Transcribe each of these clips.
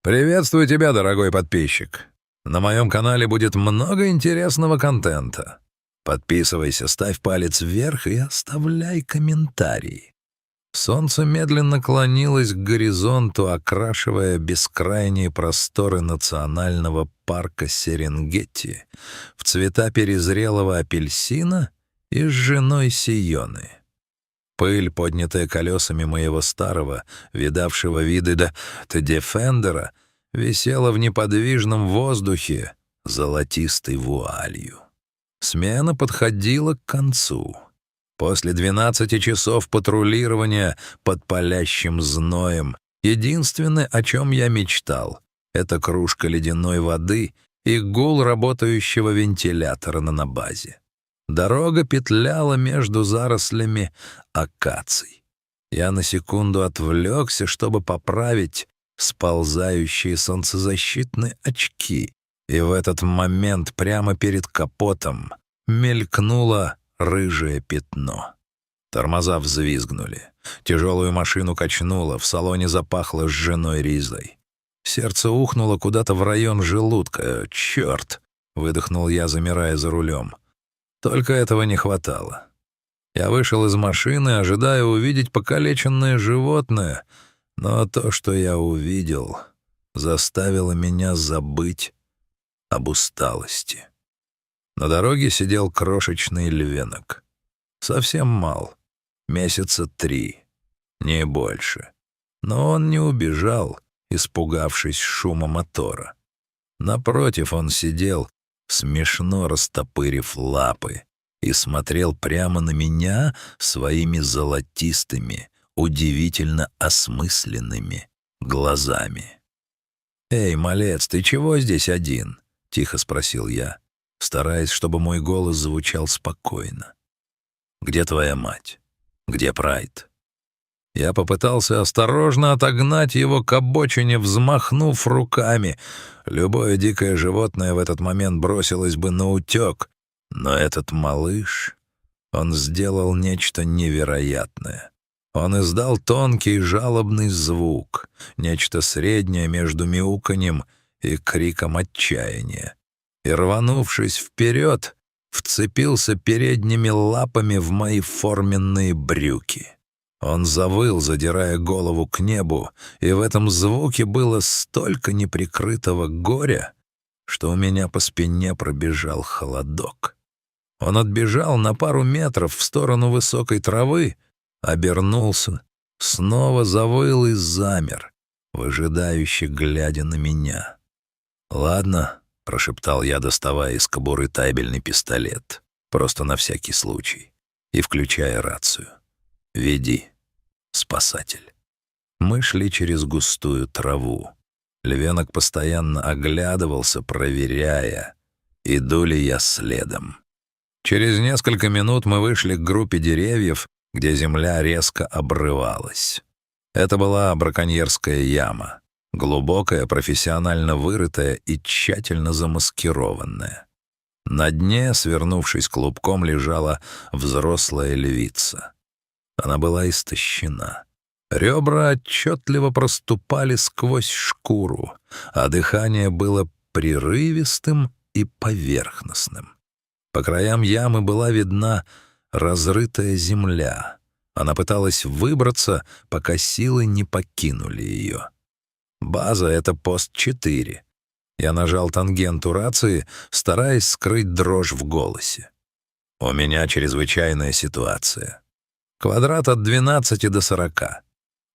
Приветствую тебя, дорогой подписчик. На моем канале будет много интересного контента. Подписывайся, ставь палец вверх и оставляй комментарий. Солнце медленно клонилось к горизонту, окрашивая бескрайние просторы национального парка Серенгети в цвета перезрелого апельсина и ржаной сионы. Пыль, поднятая колесами моего старого, видавшего виды до Дефендера, висела в неподвижном воздухе золотистой вуалью. Смена подходила к концу. После 12 часов патрулирования под палящим зноем единственное, о чем я мечтал, это кружка ледяной воды и гул работающего вентилятора на базе. Дорога петляла между зарослями акаций. Я на секунду отвлекся, чтобы поправить сползающие солнцезащитные очки, и в этот момент прямо перед капотом мелькнуло рыжее пятно. Тормоза взвизгнули. Тяжелую машину качнуло, в салоне запахло сжженной ризой. Сердце ухнуло куда-то в район желудка. «Черт!» — выдохнул я, замирая за рулем. Только этого не хватало. Я вышел из машины, ожидая увидеть покалеченное животное, но то, что я увидел, заставило меня забыть об усталости. На дороге сидел крошечный львенок. Совсем мал, месяца 3, не больше. Но он не убежал, испугавшись шума мотора. Напротив, он сидел, смешно растопырив лапы, и смотрел прямо на меня своими золотистыми, удивительно осмысленными глазами. «Эй, малец, ты чего здесь один?» — тихо спросил я, стараясь, чтобы мой голос звучал спокойно. «Где твоя мать? Где Прайд?» Я попытался осторожно отогнать его к обочине, взмахнув руками. Любое дикое животное в этот момент бросилось бы наутёк, но этот малыш, он сделал нечто невероятное. Он издал тонкий жалобный звук, нечто среднее между мяуканьем и криком отчаяния. И, рванувшись вперед, вцепился передними лапами в мои форменные брюки. Он завыл, задирая голову к небу, и в этом звуке было столько неприкрытого горя, что у меня по спине пробежал холодок. Он отбежал на пару метров в сторону высокой травы, обернулся, снова завыл и замер, выжидающе глядя на меня. «Ладно», — прошептал я, доставая из кобуры табельный пистолет, просто на всякий случай, и включая рацию. «Веди, спасатель». Мы шли через густую траву. Львенок постоянно оглядывался, проверяя, иду ли я следом. Через несколько минут мы вышли к группе деревьев, где земля резко обрывалась. Это была браконьерская яма, глубокая, профессионально вырытая и тщательно замаскированная. На дне, свернувшись клубком, лежала взрослая львица. Она была истощена. Ребра отчетливо проступали сквозь шкуру, а дыхание было прерывистым и поверхностным. По краям ямы была видна разрытая земля. Она пыталась выбраться, пока силы не покинули ее. База — это пост 4. Я нажал тангенту рации, стараясь скрыть дрожь в голосе. У меня чрезвычайная ситуация. Квадрат от 12 до 40.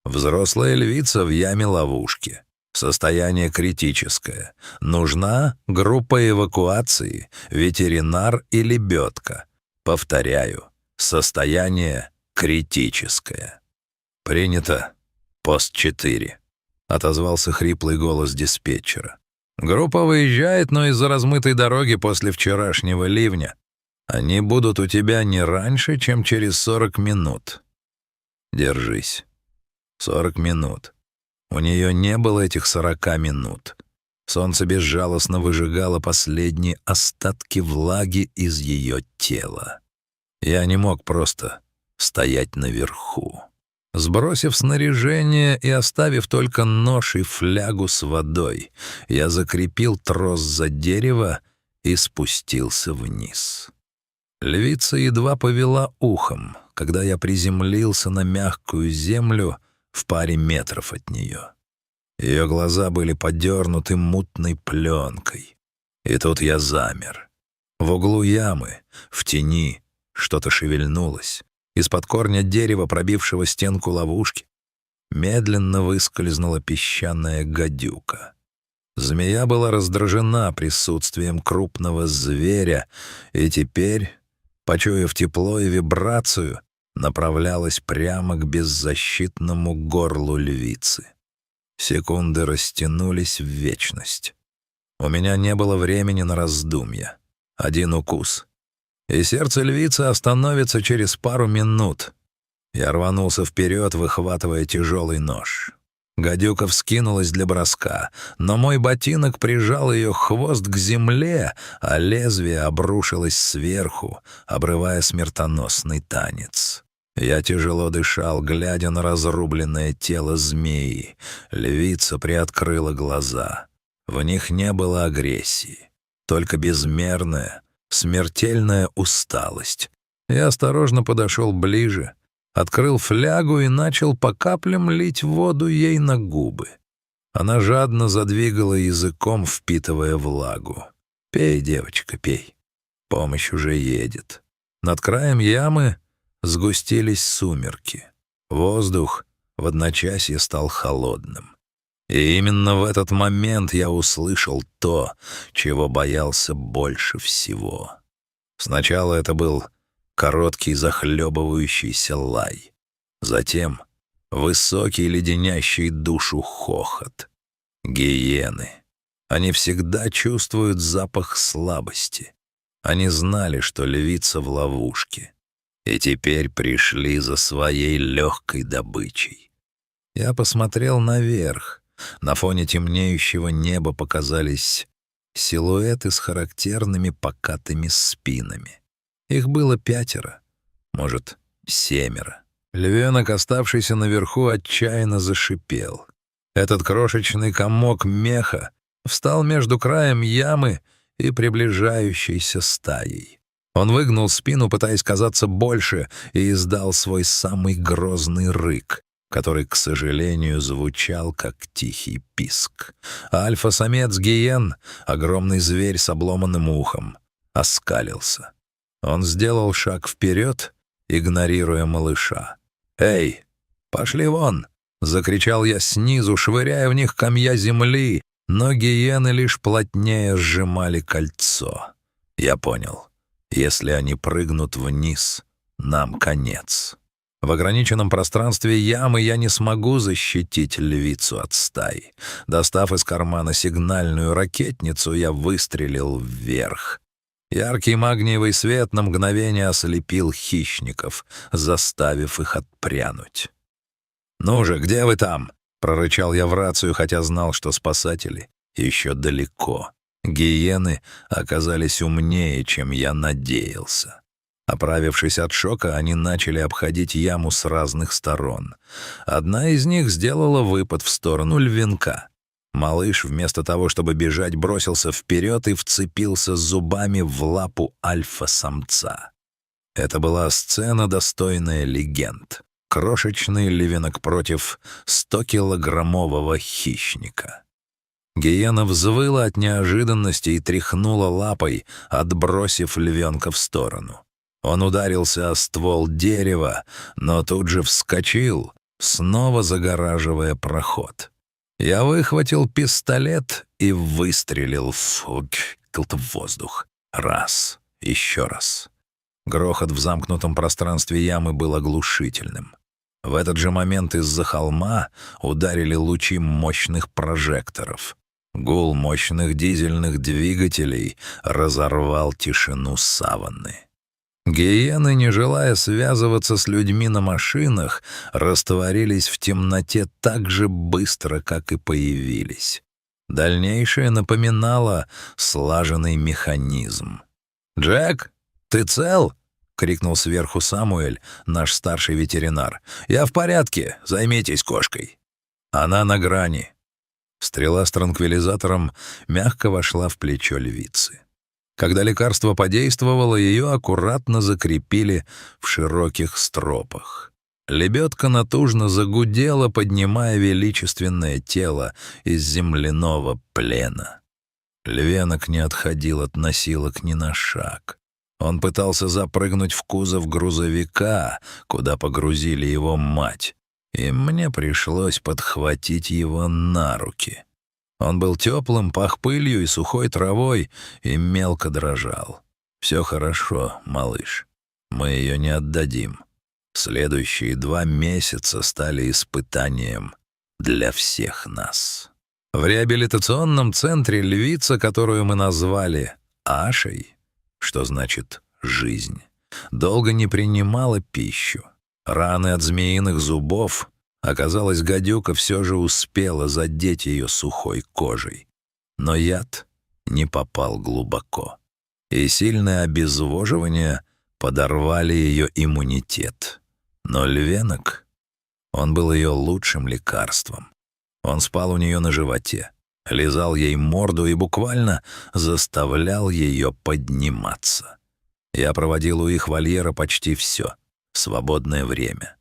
Взрослая львица в яме-ловушке. Состояние критическое. Нужна группа эвакуации, ветеринар и лебедка. Повторяю, состояние критическое. «Принято. Пост 4», — отозвался хриплый голос диспетчера. «Группа выезжает, но из-за размытой дороги после вчерашнего ливня. Они будут у тебя не раньше, чем через 40 минут. Держись. 40 минут. У нее не было этих 40 минут. Солнце безжалостно выжигало последние остатки влаги из ее тела. Я не мог просто стоять наверху. Сбросив снаряжение и оставив только нож и флягу с водой, я закрепил трос за дерево и спустился вниз. Львица едва повела ухом, когда я приземлился на мягкую землю в паре метров от нее. Ее глаза были подернуты мутной пленкой. И тут я замер. В углу ямы, в тени, что-то шевельнулось. Из-под корня дерева, пробившего стенку ловушки, медленно выскользнула песчаная гадюка. Змея была раздражена присутствием крупного зверя, и теперь, почуяв тепло и вибрацию, направлялась прямо к беззащитному горлу львицы. Секунды растянулись в вечность. У меня не было времени на раздумья. Один укус, и сердце львицы остановится через пару минут. Я рванулся вперед, выхватывая тяжелый нож. Гадюка вскинулась для броска, но мой ботинок прижал ее хвост к земле, а лезвие обрушилось сверху, обрывая смертоносный танец. Я тяжело дышал, глядя на разрубленное тело змеи. Львица приоткрыла глаза. В них не было агрессии, только безмерная, смертельная усталость. Я осторожно подошел ближе, открыл флягу и начал по каплям лить воду ей на губы. Она жадно задвигала языком, впитывая влагу. «Пей, девочка, пей. Помощь уже едет». Над краем ямы сгустились сумерки. Воздух в одночасье стал холодным. И именно в этот момент я услышал то, чего боялся больше всего. Сначала это был короткий захлебывающийся лай. Затем высокий леденящий душу хохот. Гиены. Они всегда чувствуют запах слабости. Они знали, что львица в ловушке. И теперь пришли за своей легкой добычей. Я посмотрел наверх. На фоне темнеющего неба показались силуэты с характерными покатыми спинами. Их было 5, может, 7. Львенок, оставшийся наверху, отчаянно зашипел. Этот крошечный комок меха встал между краем ямы и приближающейся стаей. Он выгнул спину, пытаясь казаться больше, и издал свой самый грозный рык, который, к сожалению, звучал как тихий писк. А альфа-самец гиен, огромный зверь с обломанным ухом, оскалился. Он сделал шаг вперед, игнорируя малыша. «Эй, пошли вон!» — закричал я снизу, швыряя в них комья земли, но гиены лишь плотнее сжимали кольцо. Я понял, если они прыгнут вниз, нам конец. В ограниченном пространстве ямы я не смогу защитить львицу от стаи. Достав из кармана сигнальную ракетницу, я выстрелил вверх. Яркий магниевый свет на мгновение ослепил хищников, заставив их отпрянуть. «Ну же, где вы там?» — прорычал я в рацию, хотя знал, что спасатели еще далеко. Гиены оказались умнее, чем я надеялся. Оправившись от шока, они начали обходить яму с разных сторон. Одна из них сделала выпад в сторону львенка. Малыш, вместо того, чтобы бежать, бросился вперед и вцепился зубами в лапу альфа-самца. Это была сцена, достойная легенд. Крошечный львенок против 100-килограммового хищника. Гиена взвыла от неожиданности и тряхнула лапой, отбросив львенка в сторону. Он ударился о ствол дерева, но тут же вскочил, снова загораживая проход. Я выхватил пистолет и выстрелил в воздух. Раз, еще раз. Грохот в замкнутом пространстве ямы был оглушительным. В этот же момент из-за холма ударили лучи мощных прожекторов. Гул мощных дизельных двигателей разорвал тишину саванны. Гиены, не желая связываться с людьми на машинах, растворились в темноте так же быстро, как и появились. Дальнейшее напоминало слаженный механизм. «Джек, ты цел?» — крикнул сверху Самуэль, наш старший ветеринар. «Я в порядке, займитесь кошкой». Она на грани. Стрела с транквилизатором мягко вошла в плечо львицы. Когда лекарство подействовало, ее аккуратно закрепили в широких стропах. Лебедка натужно загудела, поднимая величественное тело из земляного плена. Львенок не отходил от носилок ни на шаг. Он пытался запрыгнуть в кузов грузовика, куда погрузили его мать, и мне пришлось подхватить его на руки. Он был теплым, пах пылью и сухой травой и мелко дрожал. «Все хорошо, малыш. Мы ее не отдадим. Следующие 2 месяца стали испытанием для всех нас». В реабилитационном центре львица, которую мы назвали Ашей, что значит «жизнь», долго не принимала пищу. Раны от змеиных зубов, оказалось, гадюка все же успела задеть ее сухой кожей. Но яд не попал глубоко, и сильное обезвоживание подорвали ее иммунитет. Но львенок, он был ее лучшим лекарством. Он спал у нее на животе, лизал ей морду и буквально заставлял ее подниматься. Я проводил у их вольера почти все свободное время.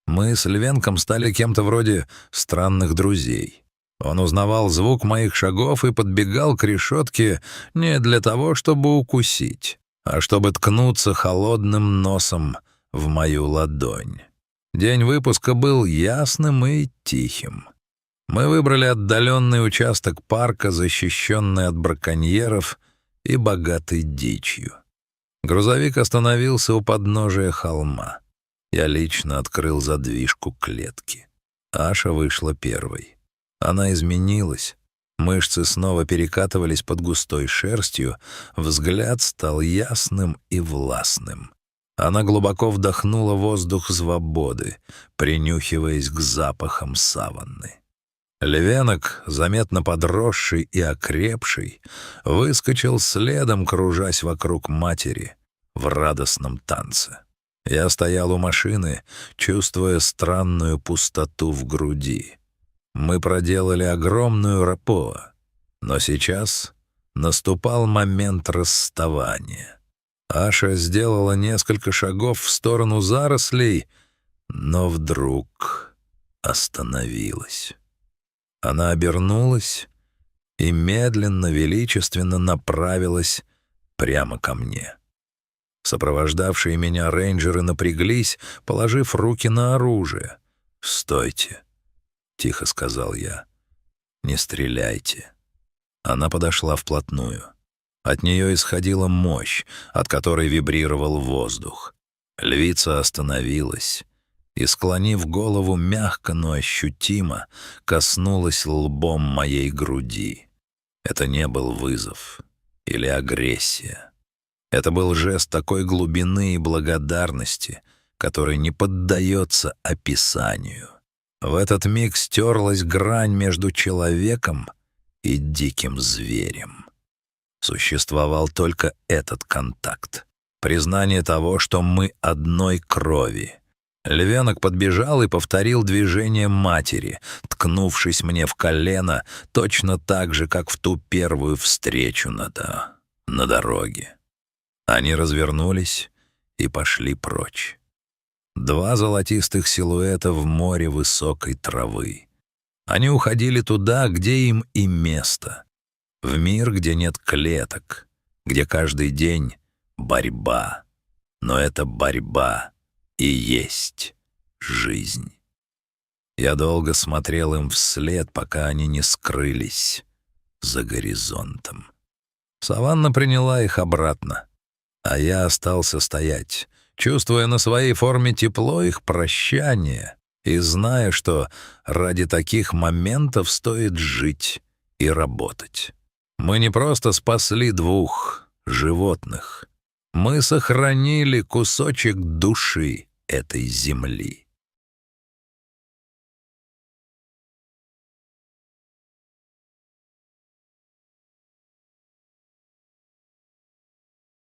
Мы с львенком стали кем-то вроде странных друзей. Он узнавал звук моих шагов и подбегал к решетке не для того, чтобы укусить, а чтобы ткнуться холодным носом в мою ладонь. День выпуска был ясным и тихим. Мы выбрали отдаленный участок парка, защищенный от браконьеров и богатый дичью. Грузовик остановился у подножия холма. Я лично открыл задвижку клетки. Аша вышла первой. Она изменилась. Мышцы снова перекатывались под густой шерстью, взгляд стал ясным и властным. Она глубоко вдохнула воздух свободы, принюхиваясь к запахам саванны. Львенок, заметно подросший и окрепший, выскочил следом, кружась вокруг матери в радостном танце. Я стоял у машины, чувствуя странную пустоту в груди. Мы проделали огромную рапоа, но сейчас наступал момент расставания. Аша сделала несколько шагов в сторону зарослей, но вдруг остановилась. Она обернулась и медленно, величественно направилась прямо ко мне. Сопровождавшие меня рейнджеры напряглись, положив руки на оружие. «Стойте», — тихо сказал я, — «не стреляйте». Она подошла вплотную. От нее исходила мощь, от которой вибрировал воздух. Львица остановилась и, склонив голову мягко, но ощутимо, коснулась лбом моей груди. Это не был вызов или агрессия. Это был жест такой глубины и благодарности, который не поддается описанию. В этот миг стерлась грань между человеком и диким зверем. Существовал только этот контакт, признание того, что мы одной крови. Львенок подбежал и повторил движение матери, ткнувшись мне в колено точно так же, как в ту первую встречу на дороге. Они развернулись и пошли прочь. 2 золотистых силуэта в море высокой травы. Они уходили туда, где им и место. В мир, где нет клеток, где каждый день борьба. Но эта борьба и есть жизнь. Я долго смотрел им вслед, пока они не скрылись за горизонтом. Саванна приняла их обратно, а я остался стоять, чувствуя на своей форме тепло их прощания и зная, что ради таких моментов стоит жить и работать. Мы не просто спасли 2 животных, мы сохранили кусочек души этой земли.